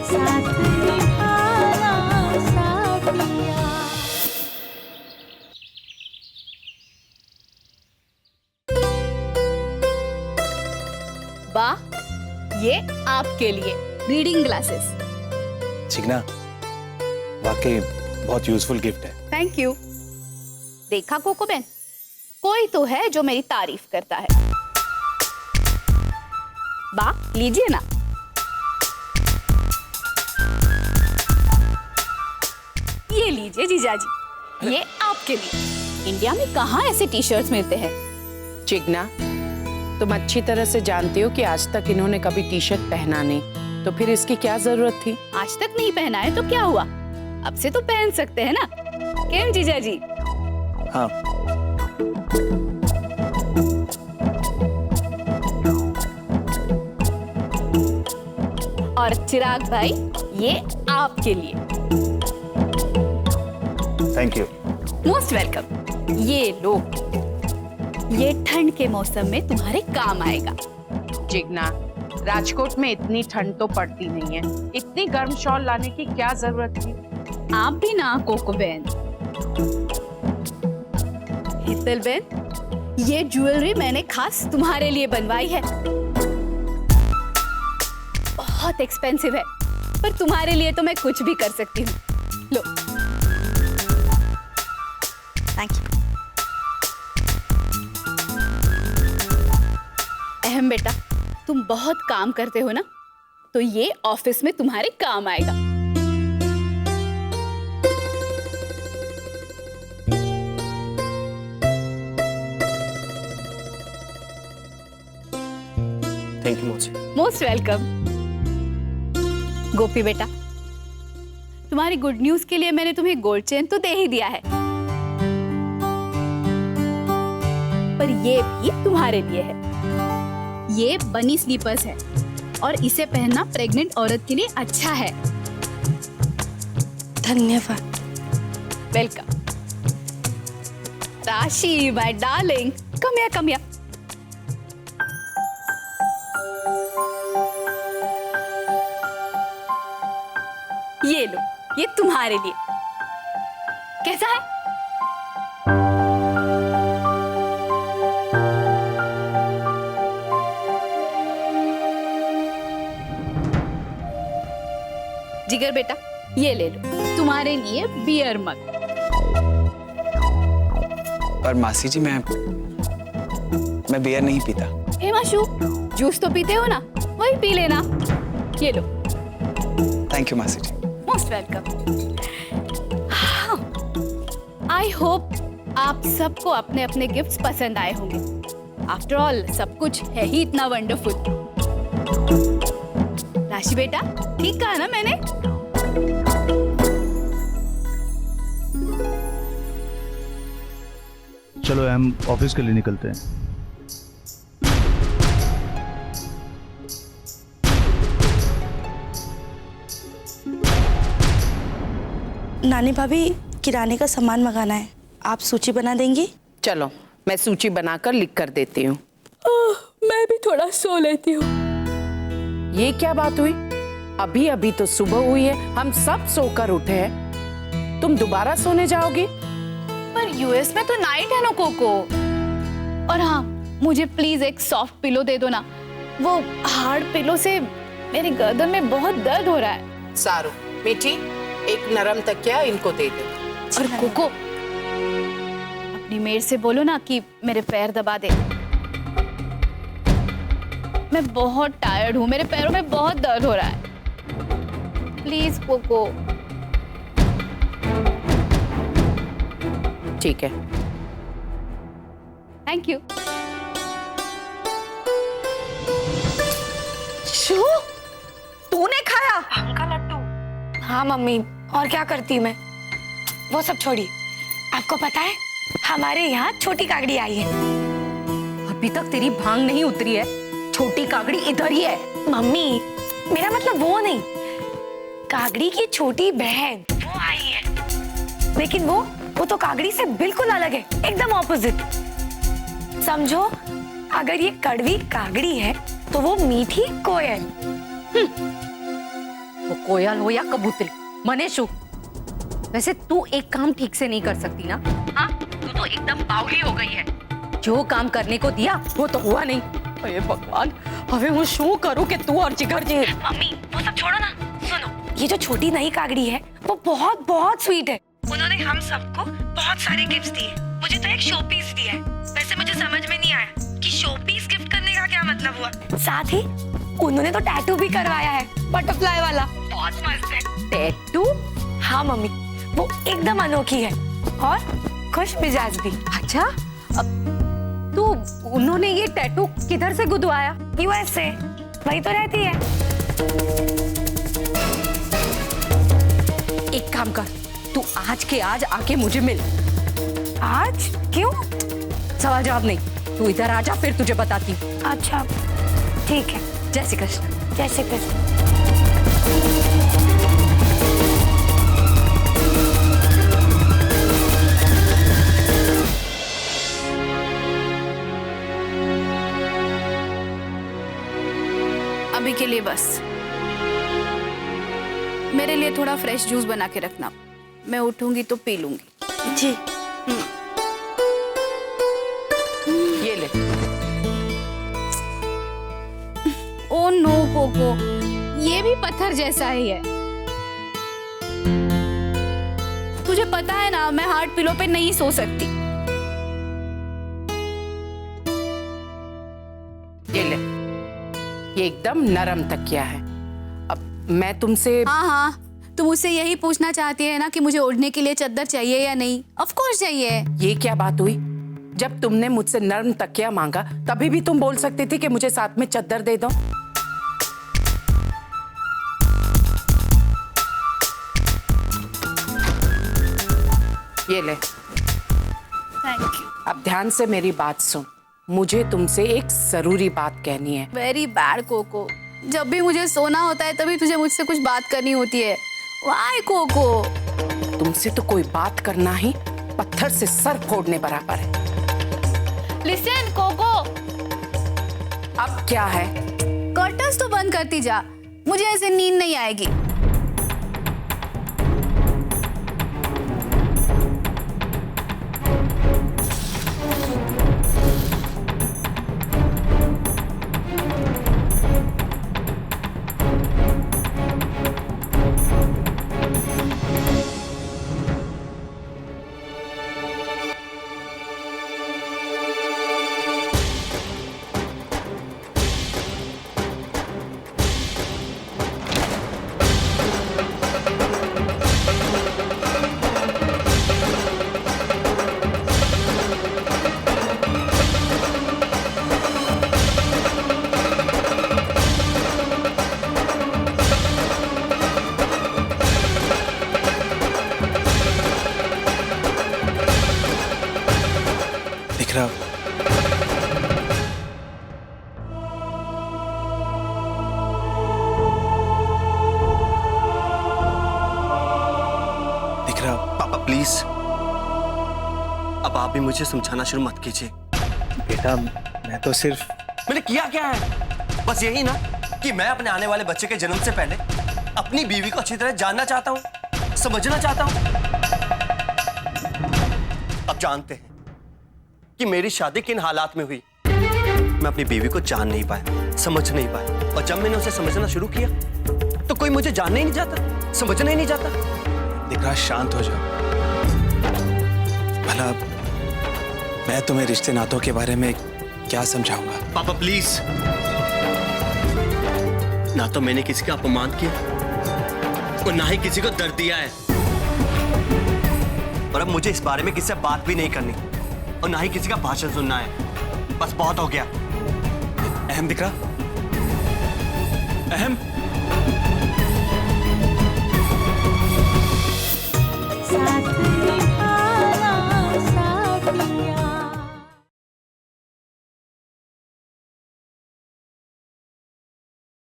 साथ निभाना साथिया। वाह, ये आपके लिए रीडिंग ग्लासेस। चिकना, वाकई बहुत यूजफुल गिफ्ट है। Thank you. देखा कोको बहन, कोई तो है जो मेरी तारीफ करता है। बा, लीजिए ना। ये लीजिए जीजाजी, ये आपके लिए। इंडिया में कहाँ ऐसे टी शर्ट्स मिलते हैं। चिकना, तुम अच्छी तरह से जानती हो कि आज तक इन्होंने कभी टी शर्ट पहना नहीं, तो फिर इसकी क्या जरूरत थी? आज तक नहीं पहना है तो क्या हुआ, अब से तो पहन सकते हैं ना। केम जीजाजी? हाँ। और चिराग भाई, ये आपके लिए। Thank you. Most welcome. ये लो, ये ठंड के मौसम में तुम्हारे काम आएगा। चिकना, राजकोट में इतनी ठंड तो पड़ती नहीं है, इतनी गर्म शॉल लाने की क्या जरूरत थी? आप भी ना कोको बहन। हितल बहन, ये ज्वेलरी मैंने खास तुम्हारे लिए बनवाई है। बहुत एक्सपेंसिव है, पर तुम्हारे लिए तो मैं कुछ भी कर सकती हूँ। लो। Thank you. अहम बेटा, तुम बहुत काम करते हो ना, तो ये ऑफिस में तुम्हारे काम आएगा। थैंक यू मौसी। Most welcome. गोपी बेटा, तुम्हारी गुड न्यूज के लिए मैंने तुम्हें गोल्ड चेन तो दे ही दिया है, पर ये भी तुम्हारे लिए है। ये बनी स्लीपर्स है और इसे पहनना प्रेग्नेंट औरत के लिए अच्छा है। धन्यवाद। वेलकम। राशि my darling, come here, come here. ये लो, ये तुम्हारे लिए। कैसा है? जिगर बेटा, ये ले लो, तुम्हारे लिए बियर मग। पर मासी जी, मैं बियर नहीं पीता। हे माशू, जूस तो पीते हो ना, वही पी लेना। ये लो। थैंक यू मासी जी। Most welcome. आई होप आप सबको अपने अपने गिफ्ट्स पसंद आए होंगे। आफ्टर ऑल सब कुछ है ही इतना वंडरफुल। राशि बेटा, ठीक कहा ना मैंने? चलो हम ऑफिस के लिए निकलते हैं। नानी भाभी, किराने का सामान मंगाना है, आप सूची बना देंगी? चलो, मैं सूची बनाकर लिख कर देती हूँ। मैं भी थोड़ा सो लेती हूँ। ये क्या बात हुई? अभी अभी तो सुबह हुई है, हम सब सोकर उठे हैं, तुम दोबारा सोने जाओगी? पर यूएस में तो नाइट है ना कोको। और हाँ, मुझे प्लीज एक सॉफ्ट पिलो दे दो ना, वो हार्ड पिलो से मेरी गर्दन में बहुत दर्द हो रहा है। सारू, मीठी, एक नरम तकिया इनको दे दे। और कोको, अपनी मेड से बोलो ना कि मेरे पैर दबा दे। मैं बहुत टायर्ड हूँ, मेरे पैरों में बहुत दर्द हो रहा है। Please Coco. ठीक है। Thank you. शू, तूने खाया? आम का लड्डू। हाँ मम्मी, और क्या करती मैं। वो सब छोड़िए, आपको पता है हमारे यहाँ छोटी कागड़ी आई है। अभी तक तेरी भांग नहीं उतरी है, छोटी कागड़ी इधर ही है। मम्मी, मेरा मतलब वो नहीं, कागड़ी की छोटी बहन वो आई है। लेकिन वो तो कागड़ी से बिल्कुल अलग है, एकदम ऑपोजिट। समझो, अगर ये कड़वी कागड़ी है तो वो मीठी कोयल। वो कोयल हो या कबूतरी, मने शू। वैसे तू एक काम ठीक से नहीं कर सकती ना? हाँ, तू तो एकदम बावली हो गई है। जो काम करने को दिया वो तो हुआ नहीं। अरे भगवान, हमें वो शू करूं कि तू और जिगर जी। मम्मी वो सब छोड़ो ना, सुनो, ये जो छोटी नई कागड़ी है वो बहुत बहुत स्वीट है। उन्होंने हम सबको बहुत सारे गिफ्ट्स दिए, मुझे तो एक शो पीस दिया है। वैसे मुझे समझ में नहीं आया कि शो पीस गिफ्ट करने का क्या मतलब हुआ। साथ ही उन्होंने तो टैटू भी करवाया है, बटरफ्लाई वाला, बहुत मस्त है। टैटू? हाँ मम्मी, वो एकदम अनोखी है और खुश मिजाज भी। अच्छा, अब तू उन्होंने ये टैटू किधर से गुदवाया? यूएस से, वही तो रहती है। एक काम कर, तू आज के आज आके मुझे मिल। आज क्यों? सवाल जवाब नहीं, तू इधर आ जा, फिर तुझे बताती हूँ। अच्छा ठीक है। जय श्री कृष्ण। जय श्री कृष्ण। अभी के लिए बस मेरे लिए थोड़ा फ्रेश जूस बना के रखना, मैं उठूंगी तो पी लूंगी। जी। ये ले। ओ नो कोको, ये भी पत्थर जैसा ही है। तुझे पता है ना, मैं हार्ड पिलो पे नहीं सो सकती। ये ले, ये एकदम नरम तकिया है। अब मैं तुमसे हाँ हाँ, तुम मुझसे यही पूछना चाहती है ना कि मुझे ओढ़ने के लिए चादर चाहिए या नहीं? ऑफ कोर्स चाहिए। ये क्या बात हुई? जब तुमने मुझसे नरम तकिया मांगा तभी भी तुम बोल सकती थी कि मुझे साथ में चादर दे दो। ये ले। Thank you. अब ध्यान से मेरी बात सुन, मुझे तुमसे एक जरूरी बात कहनी है। वेरी बैड कोको, जब भी मुझे सोना होता है तभी तुझे मुझसे कुछ बात करनी होती है। Why Coco? तुमसे तो कोई बात करना ही पत्थर से सर फोड़ने बराबर है। लिसन कोको, अब क्या है? कर्टन्स तो बंद करती जा, मुझे ऐसे नींद नहीं आएगी। दिख रहा? दिख रहा? पापा प्लीज, अब आप भी मुझे समझाना शुरू मत कीजिए। बेटा, मैं तो सिर्फ मैंने किया क्या है? बस यही ना कि मैं अपने आने वाले बच्चे के जन्म से पहले अपनी बीवी को अच्छी तरह जानना चाहता हूँ, समझना चाहता हूँ। अब जानते हैं कि मेरी शादी किन हालात में हुई। मैं अपनी बीवी को जान नहीं पाया, समझ नहीं पाया, और जब मैंने उसे समझना शुरू किया तो कोई मुझे जानना ही नहीं चाहता, समझना ही नहीं चाहता। दिख रहा, शांत हो जाओ। भला मैं तुम्हें रिश्ते नातों के बारे में क्या समझाऊंगा? पापा प्लीज, ना तो मैंने किसी का अपमान किया और ना ही किसी को दर्द दिया है, और अब मुझे इस बारे में किसी से बात भी नहीं करनी और ना ही किसी का भाषण सुनना है। बस बहुत हो गया। अहम दिख रहा? अहम?